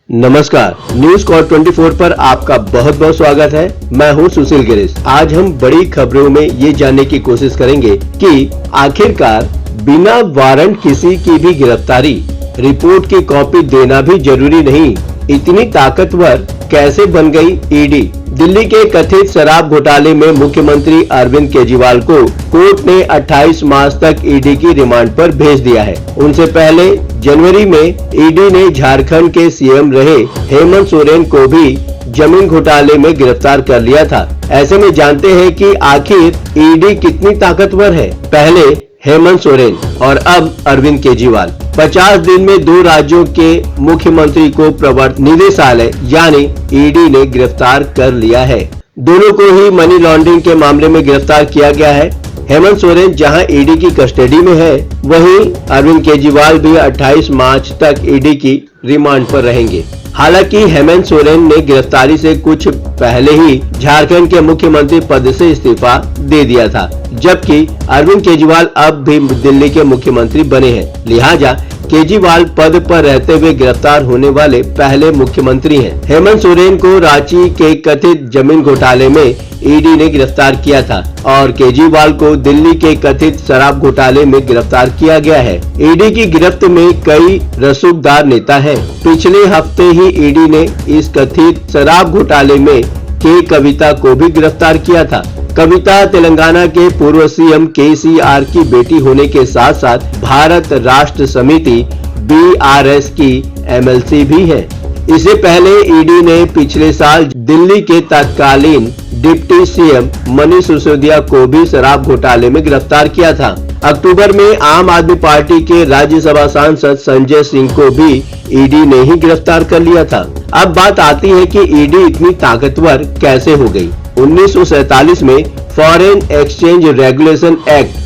नमस्कार, news call 24 पर आपका बहुत बहुत स्वागत है। मैं हूं सुशील गिरीश। आज हम बड़ी खबरों में ये जानने की कोशिश करेंगे कि आखिरकार बिना वारंट किसी की भी गिरफ्तारी, रिपोर्ट की कॉपी देना भी जरूरी नहीं, इतनी ताकतवर कैसे बन गई ईडी। दिल्ली के कथित शराब घोटाले में मुख्यमंत्री अरविंद केजरीवाल को कोर्ट ने 28 मार्च तक ईडी की रिमांड पर भेज दिया है। उनसे पहले जनवरी में ईडी ने झारखंड के सीएम रहे हेमंत सोरेन को भी जमीन घोटाले में गिरफ्तार कर लिया था। ऐसे में जानते हैं कि आखिर ईडी कितनी ताकतवर है। पहले हेमंत सोरेन और अब अरविंद केजरीवाल। 50 दिन में 2 राज्यों के मुख्यमंत्री को प्रवर्तन निदेशालय यानी ईडी ने गिरफ्तार कर लिया है। दोनों को ही मनी लॉन्ड्रिंग के मामले में गिरफ्तार किया गया है। हेमंत सोरेन जहां ईडी की कस्टडी में है, वहीं अरविंद केजरीवाल भी 28 मार्च तक ईडी की रिमांड पर रहेंगे। हालांकि हेमंत सोरेन ने गिरफ्तारी से कुछ पहले ही झारखंड के मुख्यमंत्री पद से इस्तीफा दे दिया था, जबकि अरविंद केजरीवाल अब भी दिल्ली के मुख्यमंत्री बने हैं। लिहाजा केजरीवाल पद पर रहते हुए गिरफ्तार होने वाले पहले मुख्यमंत्री हैं। हेमंत सोरेन को रांची के कथित जमीन घोटाले में ईडी ने गिरफ्तार किया था और केजरीवाल को दिल्ली के कथित शराब घोटाले में गिरफ्तार किया गया है। ईडी की गिरफ्त में कई रसूखदार नेता हैं। पिछले हफ्ते ही ईडी ने इस कथित शराब घोटाले में के कविता को भी गिरफ्तार किया था। कविता तेलंगाना के पूर्व सीएम केसीआर की बेटी होने के साथ साथ भारत राष्ट्र समिति बीआरएस की एमएलसी भी है। इससे पहले ईडी ने पिछले साल दिल्ली के तत्कालीन डिप्टी सीएम मनीष सिसोदिया को भी शराब घोटाले में गिरफ्तार किया था। अक्टूबर में आम आदमी पार्टी के राज्यसभा सांसद संजय सिंह को भी ईडी ने ही गिरफ्तार कर लिया था। अब बात आती है कि ईडी इतनी ताकतवर कैसे हो गई। 1947 में foreign exchange regulation act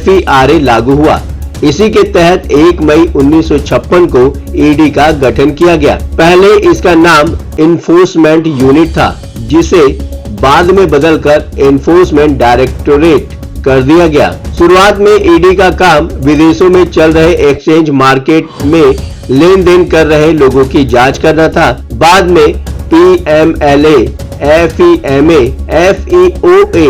FERA लागू हुआ। इसी के तहत 1 मई 1956 को ईडी का गठन किया गया। पहले इसका नाम इन्फोर्समेंट यूनिट था, जिसे बाद में बदलकर एनफोर्समेंट डायरेक्टोरेट कर दिया गया। शुरुआत में ईडी का काम विदेशों में चल रहे एक्सचेंज मार्केट में लेन देन कर रहे लोगों की जांच करना था। बाद में PMLA, FEMA, FEOA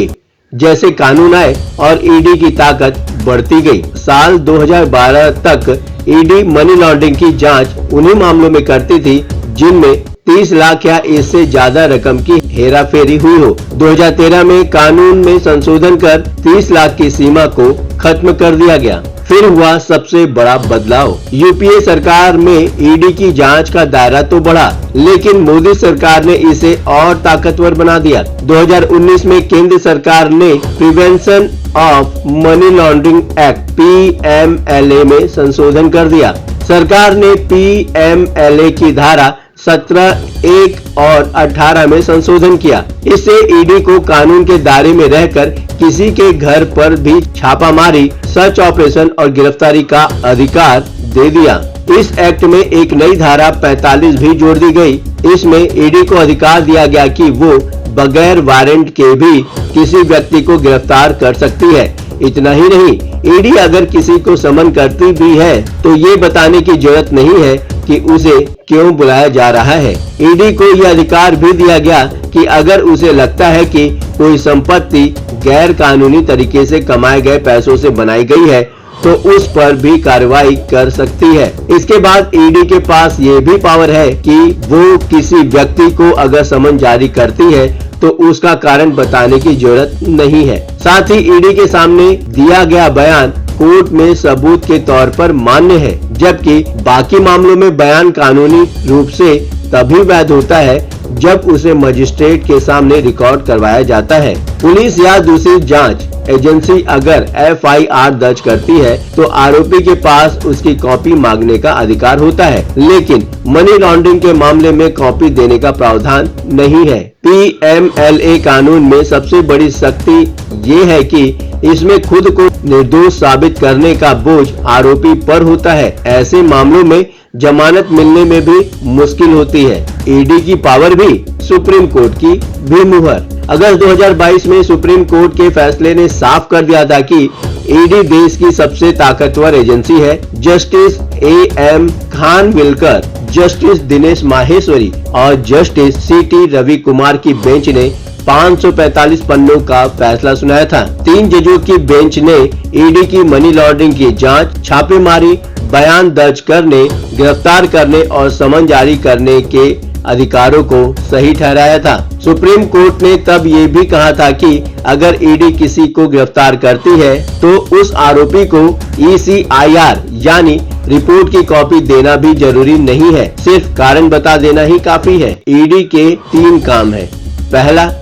जैसे कानून आए और ईडी की ताकत बढ़ती गई। साल 2012 तक ईडी मनी लॉन्ड्रिंग की जांच उन्हीं मामलों में करती थी जिनमें 30 लाख या इससे ज्यादा रकम की हेराफेरी हुई हो। 2013 में कानून में संशोधन कर 30 लाख की सीमा को खत्म कर दिया गया। फिर हुआ सबसे बड़ा बदलाव। यूपीए सरकार में ईडी की जांच का दायरा तो बढ़ा, लेकिन मोदी सरकार ने इसे और ताकतवर बना दिया। 2019 में केंद्र सरकार ने prevention of money laundering act PMLA में संशोधन कर दिया। सरकार ने PMLA की धारा 17, 1 और 18 में संशोधन किया। इससे ईडी को कानून के दायरे में रहकर किसी के घर पर भी छापामारी, सर्च ऑपरेशन और गिरफ्तारी का अधिकार दे दिया। इस एक्ट में एक नई धारा 45 भी जोड़ दी गई। इसमें ईडी को अधिकार दिया गया कि वो बगैर वारंट के भी किसी व्यक्ति को गिरफ्तार कर सकती है। इतना ही नहीं, ईडी अगर किसी को समन करती भी है तो ये बताने की जरूरत नहीं है कि उसे क्यों बुलाया जा रहा है। ईडी को यह अधिकार भी दिया गया कि अगर उसे लगता है कि कोई संपत्ति गैर कानूनी तरीके से कमाए गए पैसों से बनाई गई है तो उस पर भी कार्रवाई कर सकती है। इसके बाद ईडी के पास ये भी पावर है कि वो किसी व्यक्ति को अगर समन जारी करती है तो उसका कारण बताने की जरूरत नहीं है। साथ ही ईडी के सामने दिया गया बयान कोर्ट में सबूत के तौर पर मान्य है, जबकि बाकी मामलों में बयान कानूनी रूप से तभी वैध होता है जब उसे मजिस्ट्रेट के सामने रिकॉर्ड करवाया जाता है। पुलिस या दूसरी जांच एजेंसी अगर FIR दर्ज करती है तो आरोपी के पास उसकी कॉपी मांगने का अधिकार होता है, लेकिन मनी लॉन्ड्रिंग के मामले में कॉपी देने का प्रावधान नहीं है। PMLA कानून में सबसे बड़ी सख्ती ये है कि इसमें खुद को निर्दोष साबित करने का बोझ आरोपी पर होता है। ऐसे मामलों में जमानत मिलने में भी मुश्किल होती है। ईडी की पावर भी, सुप्रीम कोर्ट की भी मुहर। अगस्त 2022 में सुप्रीम कोर्ट के फैसले ने साफ कर दिया था कि ईडी देश की सबसे ताकतवर एजेंसी है। Justice AM Khanwilkar, justice Dinesh Maheshwari और जस्टिस CT रवि कुमार की बेंच ने 545 पन्नों का फैसला सुनाया था। 3 जजों की बेंच ने ईडी की मनी लॉन्ड्रिंग की जांच, छापेमारी, बयान दर्ज करने, गिरफ्तार करने और समन जारी करने के अधिकारों को सही ठहराया था। सुप्रीम कोर्ट ने तब ये भी कहा था कि अगर ईडी किसी को गिरफ्तार करती है तो उस आरोपी को ECIR यानी रिपोर्ट की कॉपी देना भी जरूरी नहीं है, सिर्फ कारण बता देना ही काफी है। ईडी के 3 काम है। पहला,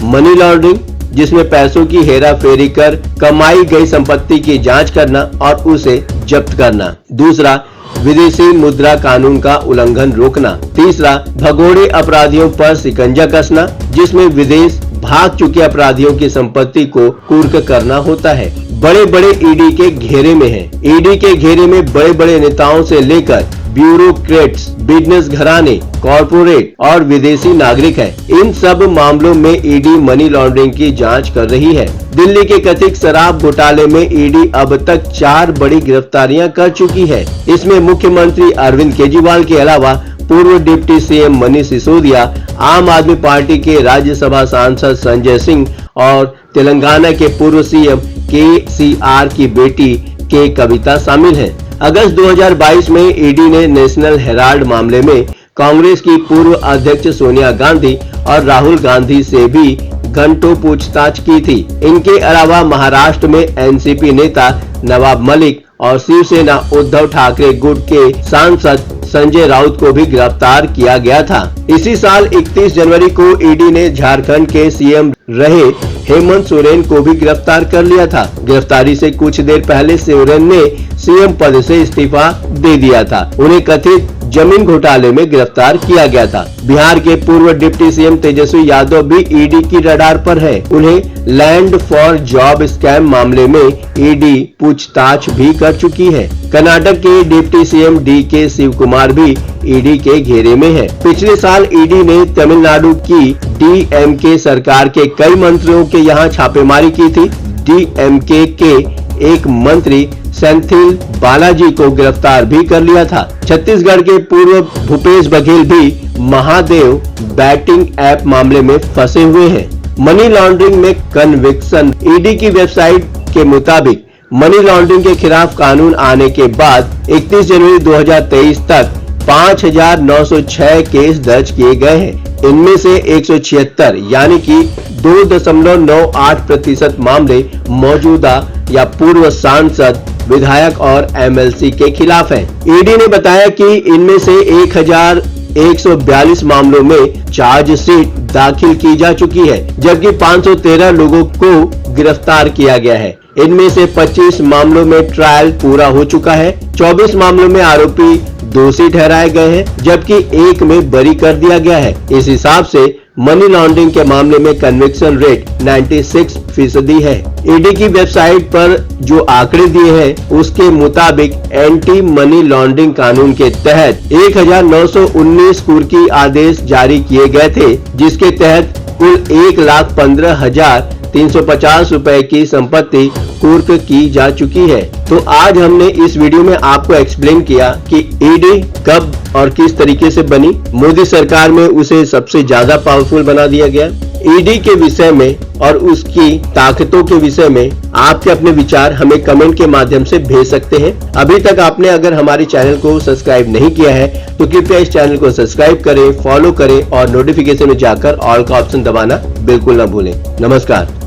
मनी लॉन्ड्रिंग, जिसमें पैसों की हेरा फेरी कर कमाई गई संपत्ति की जांच करना और उसे जब्त करना। दूसरा, विदेशी मुद्रा कानून का उल्लंघन रोकना। तीसरा, भगोड़े अपराधियों पर शिकंजा कसना, जिसमें विदेश भाग चुके अपराधियों की संपत्ति को कुर्क करना होता है। बड़े बड़े ईडी के घेरे में हैं। ईडी के घेरे में बड़े बड़े नेताओं से लेकर ब्यूरोक्रेट्स, बिजनेस घराने, कॉर्पोरेट और विदेशी नागरिक हैं। इन सब मामलों में ईडी मनी लॉन्ड्रिंग की जांच कर रही है। दिल्ली के कथित शराब घोटाले में ईडी अब तक 4 बड़ी गिरफ्तारियां कर चुकी है। इसमें मुख्यमंत्री अरविंद केजरीवाल के अलावा पूर्व डिप्टी CM मनीष सिसोदिया, आम आदमी पार्टी के राज्यसभा सांसद संजय सिंह और तेलंगाना के पूर्व CM KCR की बेटी के कविता शामिल हैं। अगस्त 2022 में ईडी ने नेशनल हेराल्ड मामले में कांग्रेस की पूर्व अध्यक्ष सोनिया गांधी और राहुल गांधी से भी घंटों पूछताछ की थी। इनके अलावा महाराष्ट्र में NCP नेता नवाब मलिक और शिवसेना उद्धव ठाकरे गुट के सांसद संजय राउत को भी गिरफ्तार किया गया था। इसी साल 31 जनवरी को ईडी ने झारखंड के CM रहे हेमंत सोरेन को भी गिरफ्तार कर लिया था। गिरफ्तारी से कुछ देर पहले सोरेन ने CM पद से इस्तीफा दे दिया था। उन्हें कथित जमीन घोटाले में गिरफ्तार किया गया था। बिहार के पूर्व डिप्टी CM तेजस्वी यादव भी ईडी की रडार पर है। उन्हें लैंड फॉर जॉब स्कैम मामले में ईडी पूछताछ भी कर चुकी है। कर्नाटक के deputy CM DK Shivakumar भी ईडी के घेरे में है। पिछले साल ईडी ने तमिलनाडु की DMK सरकार के कई मंत्रियों के यहाँ छापेमारी की थी। DMK के एक मंत्री सेंथिल बालाजी को गिरफ्तार भी कर लिया था। छत्तीसगढ़ के पूर्व भूपेश बघेल भी महादेव बैटिंग ऐप मामले में फंसे हुए हैं। मनी लॉन्ड्रिंग में कन्विक्शन। ईडी की वेबसाइट के मुताबिक मनी लॉन्ड्रिंग के खिलाफ कानून आने के बाद 31 जनवरी 2023 तक 5,906 केस दर्ज किए गए हैं। इनमें से 176 यानी कि 2.98% मामले मौजूदा या पूर्व सांसद, विधायक और MLC के खिलाफ हैं। ईडी ने बताया कि इनमें से 1,142 मामलों में चार्जशीट दाखिल की जा चुकी है, जबकि 513 लोगों को गिरफ्तार किया गया है। इनमें से 25 मामलों में ट्रायल पूरा हो चुका है। 24 मामलों में आरोपी दोषी ठहराए गए हैं, जबकि एक में बरी कर दिया गया है। इस हिसाब से मनी लॉन्ड्रिंग के मामले में कन्विक्शन रेट 96% है। ईडी की वेबसाइट पर जो आंकड़े दिए हैं उसके मुताबिक एंटी मनी लॉन्ड्रिंग कानून के तहत 1,919 कुर्की आदेश जारी किए गए थे, जिसके तहत कुल 1,15,350 रुपए की संपत्ति कुर्क की जा चुकी है। तो आज हमने इस वीडियो में आपको एक्सप्लेन किया कि ईडी कब और किस तरीके से बनी। मोदी सरकार में उसे सबसे ज्यादा पावरफुल बना दिया गया। ईडी के विषय में और उसकी ताकतों के विषय में आपके अपने विचार हमें कमेंट के माध्यम से भेज सकते हैं। अभी तक आपने अगर हमारे चैनल को सब्सक्राइब नहीं किया है तो कृपया इस चैनल को सब्सक्राइब करें, फॉलो करें और नोटिफिकेशन में जाकर ऑल का ऑप्शन दबाना बिल्कुल न भूलें। नमस्कार।